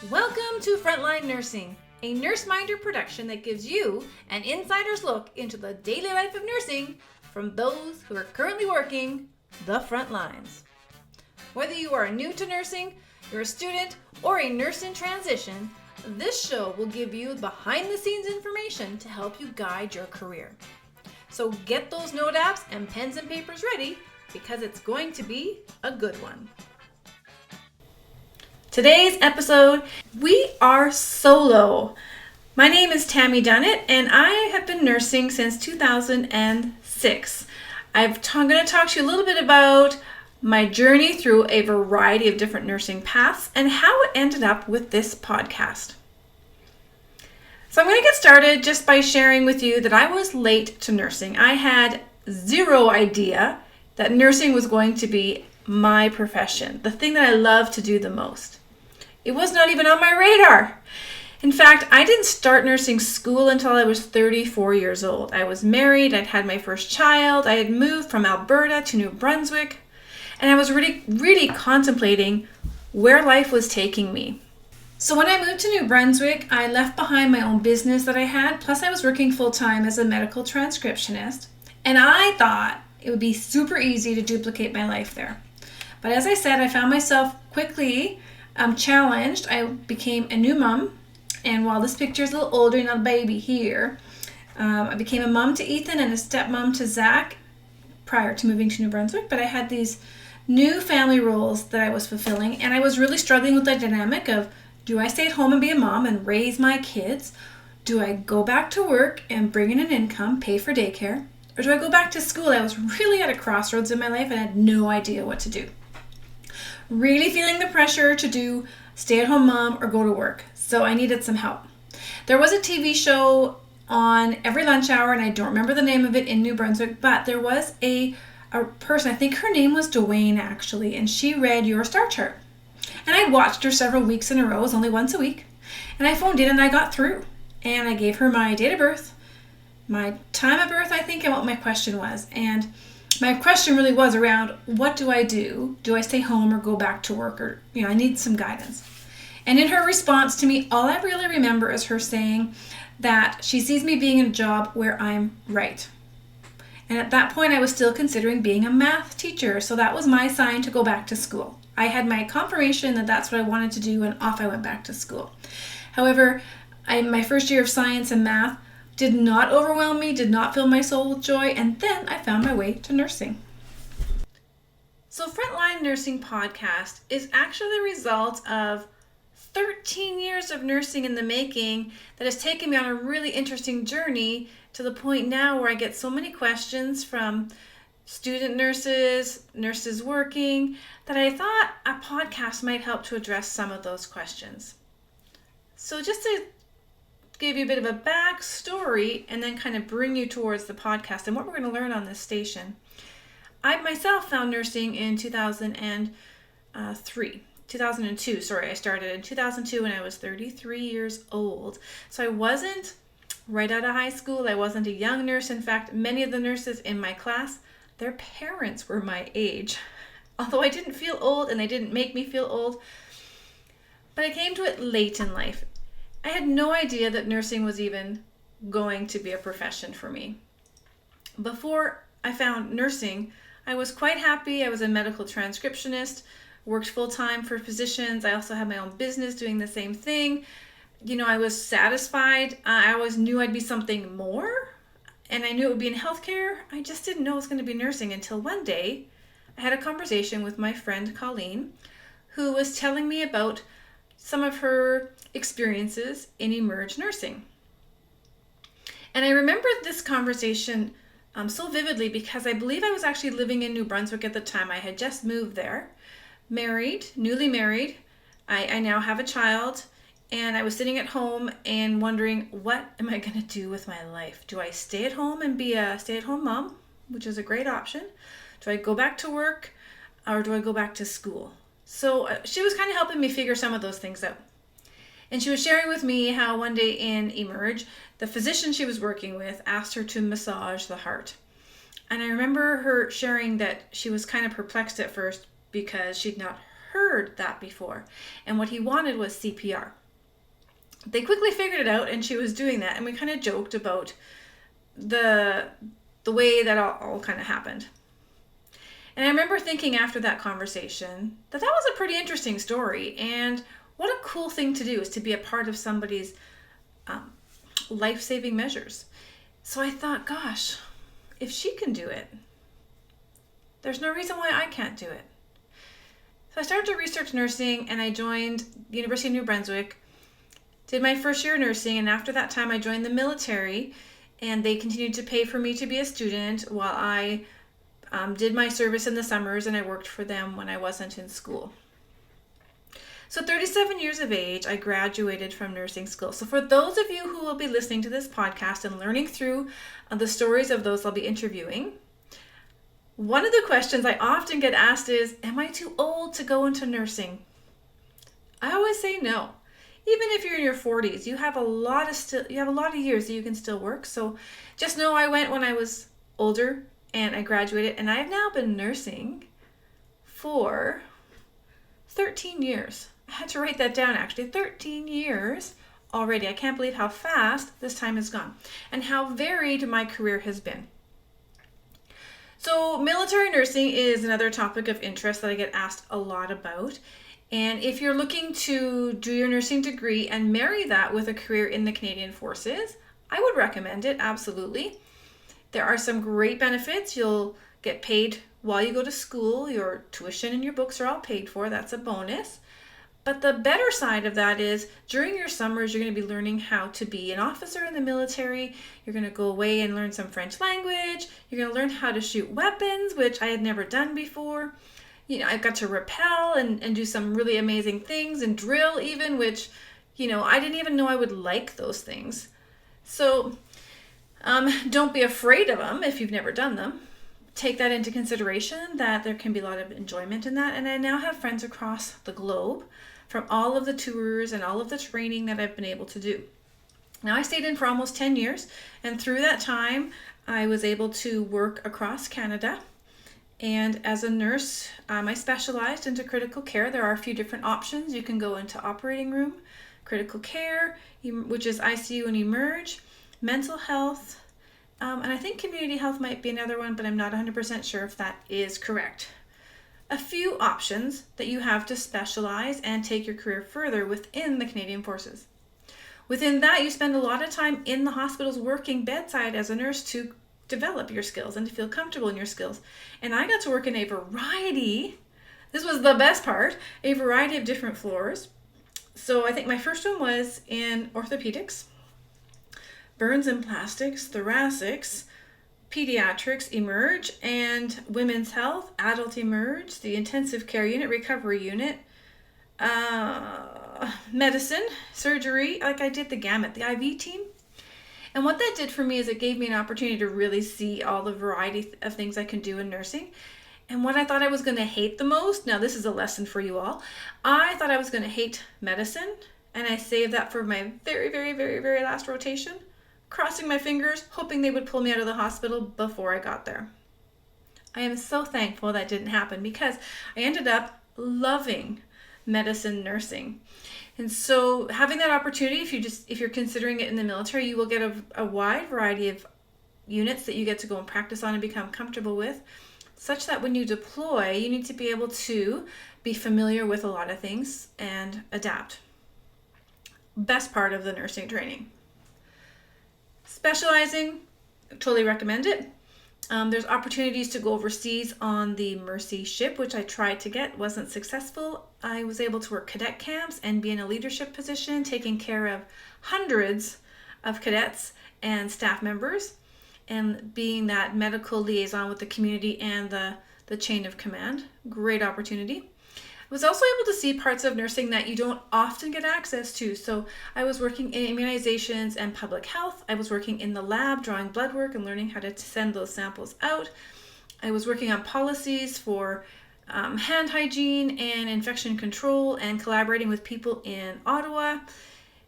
Welcome to Frontline Nursing, a NurseMinder production that gives you an insider's look into the daily life of nursing from those who are currently working the front lines. Whether you are new to nursing, you're a student, or a nurse in transition, this show will give you behind-the-scenes information to help you guide your career. So get those note apps and pens and papers ready because it's going to be a good one. Today's episode, we are solo. My name is Tammy Dunnett and I have been nursing since 2006. I'm going to talk to you a little bit about my journey through a variety of different nursing paths and how it ended up with this podcast. So I'm going to get started just by sharing with you that I was late to nursing. I had zero idea that nursing was going to be my profession, the thing that I love to do the most. It was not even on my radar. In fact, I didn't start nursing school until I was 34 years old. I was married, I'd had my first child, I had moved from Alberta to New Brunswick, and I was really contemplating where life was taking me. So when I moved to New Brunswick, I left behind my own business that I had, plus I was working full-time as a medical transcriptionist, and I thought it would be super easy to duplicate my life there. But as I said, I found myself quickly challenged. I became a new mom, and while this picture is a little older, not a baby here, I became a mom to Ethan and a stepmom to Zach prior to moving to New Brunswick, but I had these new family roles that I was fulfilling, and I was really struggling with the dynamic of, do I stay at home and be a mom and raise my kids? Do I go back to work and bring in an income, pay for daycare? Or do I go back to school? I was really at a crossroads in my life and I had no idea what to do. Really feeling the pressure to do stay-at-home mom or go to work. So I needed some help. There was a TV show on every lunch hour, and I don't remember the name of it in New Brunswick, but there was a person, I think her name was Dwayne actually, and she read your star chart. And I watched her several weeks in a row, it was only once a week, and I phoned in and I got through. And I gave her my date of birth, my time of birth, I think, and what my question was. And my question really was around, what do I do? Do I stay home or go back to work? Or, I need some guidance. And in her response to me, all I really remember is her saying that she sees me being in a job where I'm right. And at that point, I was still considering being a math teacher. So that was my sign to go back to school. I had my confirmation that that's what I wanted to do, and off I went back to school. However, my first year of science and math did not overwhelm me, did not fill my soul with joy, and then I found my way to nursing. So Frontline Nursing Podcast is actually the result of 13 years of nursing in the making that has taken me on a really interesting journey to the point now where I get so many questions from student nurses, nurses working, that I thought a podcast might help to address some of those questions. So just to give you a bit of a backstory and then kind of bring you towards the podcast and what we're going to learn on this station. I myself found nursing in 2002. I started in 2002 when I was 33 years old. So I wasn't right out of high school. I wasn't a young nurse. In fact, many of the nurses in my class, their parents were my age. Although I didn't feel old and they didn't make me feel old. But I came to it late in life. I had no idea that nursing was even going to be a profession for me. Before I found nursing, I was quite happy. I was a medical transcriptionist, worked full-time for physicians. I also had my own business doing the same thing. I was satisfied. I always knew I'd be something more, and I knew it would be in healthcare. I just didn't know it was going to be nursing until one day I had a conversation with my friend Colleen, who was telling me about some of her experiences in emerge nursing. And I remember this conversation so vividly because I believe I was actually living in New Brunswick at the time. I had just moved there, newly married. I now have a child, and I was sitting at home and wondering, what am I going to do with my life? Do I stay at home and be a stay-at-home mom, which is a great option? Do I go back to work, or do I go back to school? So she was kind of helping me figure some of those things out. And she was sharing with me how one day in Emerge, the physician she was working with asked her to massage the heart. And I remember her sharing that she was kind of perplexed at first because she'd not heard that before. And what he wanted was CPR. They quickly figured it out, and she was doing that. And we kind of joked about the way that all kind of happened. And I remember thinking after that conversation that was a pretty interesting story. And what a cool thing to do is to be a part of somebody's life-saving measures. So I thought, gosh, if she can do it, there's no reason why I can't do it. So I started to research nursing, and I joined the University of New Brunswick, did my first year of nursing, and after that time I joined the military, and they continued to pay for me to be a student while I did my service in the summers, and I worked for them when I wasn't in school. So 37 years of age, I graduated from nursing school. So for those of you who will be listening to this podcast and learning through the stories of those I'll be interviewing, one of the questions I often get asked is, am I too old to go into nursing? I always say no. Even if you're in your 40s, you have a lot of years that you can still work. So just know I went when I was older and I graduated, and I have now been nursing for 13 years. I had to write that down actually. 13 years already. I can't believe how fast this time has gone and how varied my career has been. So military nursing is another topic of interest that I get asked a lot about. And if you're looking to do your nursing degree and marry that with a career in the Canadian Forces, I would recommend it, absolutely. There are some great benefits. You'll get paid while you go to school. Your tuition and your books are all paid for. That's a bonus. But the better side of that is during your summers, you're going to be learning how to be an officer in the military. You're going to go away and learn some French language. You're going to learn how to shoot weapons, which I had never done before. I got to rappel and do some really amazing things and drill even, which, I didn't even know I would like those things. So don't be afraid of them if you've never done them. Take that into consideration, that there can be a lot of enjoyment in that. And I now have friends across the globe from all of the tours and all of the training that I've been able to do. Now I stayed in for almost 10 years, and through that time I was able to work across Canada. And as a nurse, I specialized into critical care. There are a few different options. You can go into operating room, critical care, which is ICU and emerge, mental health, and I think community health might be another one, but I'm not 100% sure if that is correct. A few options that you have to specialize and take your career further within the Canadian Forces. Within that, you spend a lot of time in the hospitals working bedside as a nurse to develop your skills and to feel comfortable in your skills. And I got to work in a variety, this was the best part, a variety of different floors. So I think my first one was in orthopedics, burns and plastics, thoracics, pediatrics, emerge, and women's health, adult emerge, the intensive care unit, recovery unit, medicine, surgery, like I did the gamut, the IV team. And what that did for me is it gave me an opportunity to really see all the variety of things I can do in nursing. And what I thought I was going to hate the most, now this is a lesson for you all, I thought I was going to hate medicine, and I saved that for my very, very, very, very last rotation, crossing my fingers, hoping they would pull me out of the hospital before I got there. I am so thankful that didn't happen because I ended up loving medicine nursing. And so having that opportunity, if you're considering it in the military, you will get a wide variety of units that you get to go and practice on and become comfortable with, such that when you deploy, you need to be able to be familiar with a lot of things and adapt. Best part of the nursing training. Specializing, totally recommend it. There's opportunities to go overseas on the Mercy ship, which I tried to get, wasn't successful. I was able to work cadet camps and be in a leadership position, taking care of hundreds of cadets and staff members, and being that medical liaison with the community and the chain of command. Great opportunity. I was also able to see parts of nursing that you don't often get access to. So I was working in immunizations and public health. I was working in the lab, drawing blood work and learning how to send those samples out. I was working on policies for hand hygiene and infection control and collaborating with people in Ottawa.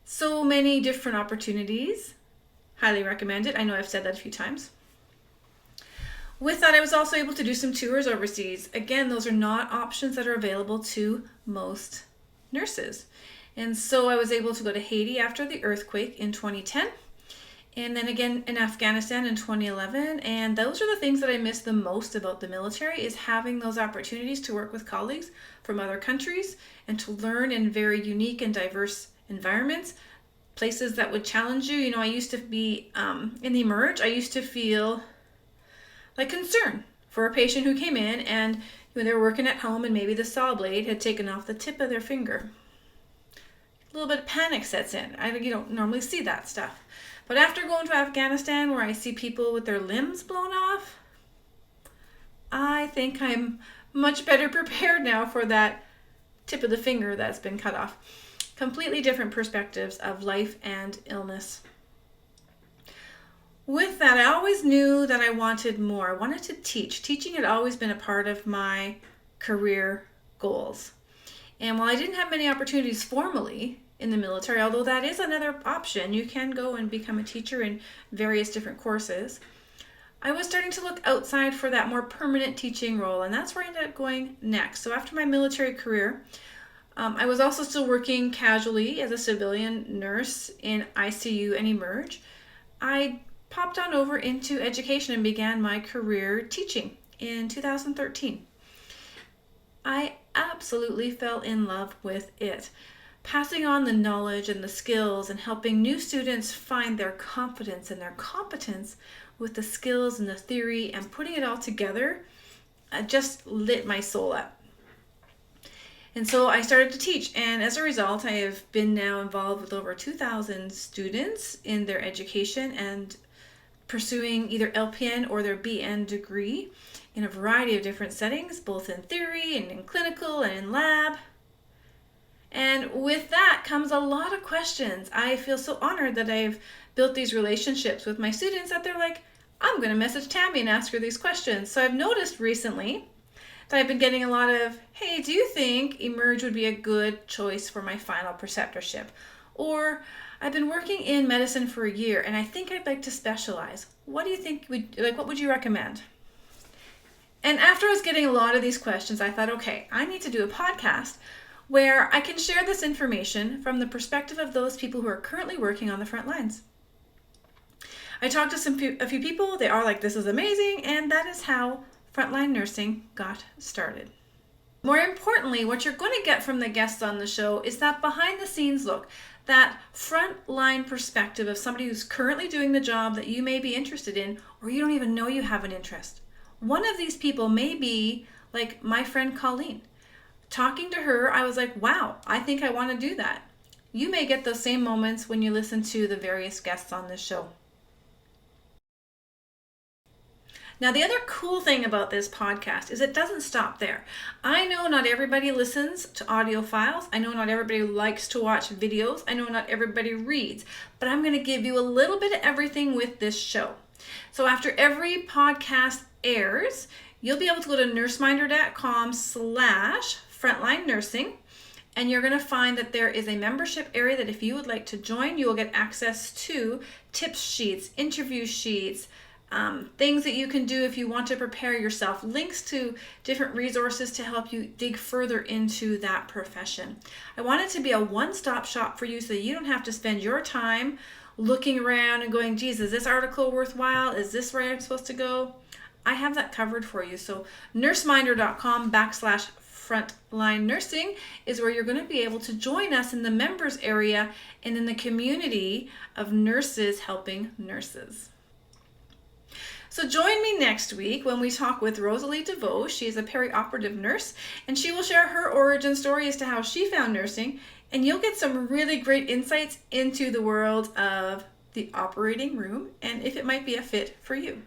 So many different opportunities. Highly recommend it. I know I've said that a few times. With that, I was also able to do some tours overseas. Again, those are not options that are available to most nurses. And so I was able to go to Haiti after the earthquake in 2010, and then again in Afghanistan in 2011. And those are the things that I miss the most about the military, is having those opportunities to work with colleagues from other countries and to learn in very unique and diverse environments, places that would challenge you. You know, I used to be in the emerge, I used to feel like concern for a patient who came in and when they were working at home and maybe the saw blade had taken off the tip of their finger. A little bit of panic sets in. You don't normally see that stuff. But after going to Afghanistan, where I see people with their limbs blown off, I think I'm much better prepared now for that tip of the finger that's been cut off. Completely different perspectives of life and illness. With that, I always knew that I wanted more. I wanted to teach. Teaching had always been a part of my career goals. And while I didn't have many opportunities formally in the military, although that is another option, you can go and become a teacher in various different courses, I was starting to look outside for that more permanent teaching role, and that's where I ended up going next. So after my military career, I was also still working casually as a civilian nurse in ICU and Emerge. I popped on over into education and began my career teaching in 2013. I absolutely fell in love with it. Passing on the knowledge and the skills and helping new students find their confidence and their competence with the skills and the theory and putting it all together just lit my soul up. And so I started to teach, and as a result, I have been now involved with over 2,000 students in their education and pursuing either LPN or their BN degree in a variety of different settings, both in theory and in clinical and in lab. And with that comes a lot of questions. I feel so honored that I've built these relationships with my students that they're like, I'm going to message Tammy and ask her these questions. So I've noticed recently that I've been getting a lot of, hey, do you think Emerge would be a good choice for my final preceptorship? Or I've been working in medicine for a year and I think I'd like to specialize. What do you think, what would you recommend? And after I was getting a lot of these questions, I thought, okay, I need to do a podcast where I can share this information from the perspective of those people who are currently working on the front lines. I talked to a few people, they are like, this is amazing, and that is how frontline nursing got started. More importantly, what you're going to get from the guests on the show is that behind the scenes look, that frontline perspective of somebody who's currently doing the job that you may be interested in, or you don't even know you have an interest. One of these people may be like my friend Colleen. Talking to her, I was like, wow, I think I want to do that. You may get those same moments when you listen to the various guests on this show. Now, the other cool thing about this podcast is it doesn't stop there. I know not everybody listens to audio files. I know not everybody likes to watch videos. I know not everybody reads, but I'm going to give you a little bit of everything with this show. So after every podcast airs, you'll be able to go to nurseminder.com/frontline nursing, and you're going to find that there is a membership area that if you would like to join, you will get access to tips sheets, interview sheets, things that you can do if you want to prepare yourself, links to different resources to help you dig further into that profession. I want it to be a one-stop shop for you so that you don't have to spend your time looking around and going, geez, is this article worthwhile? Is this where I'm supposed to go? I have that covered for you. So nurseminder.com/frontline nursing is where you're going to be able to join us in the members area and in the community of nurses helping nurses. So join me next week when we talk with Rosalie DeVoe. She is a perioperative nurse, and she will share her origin story as to how she found nursing, and you'll get some really great insights into the world of the operating room and if it might be a fit for you.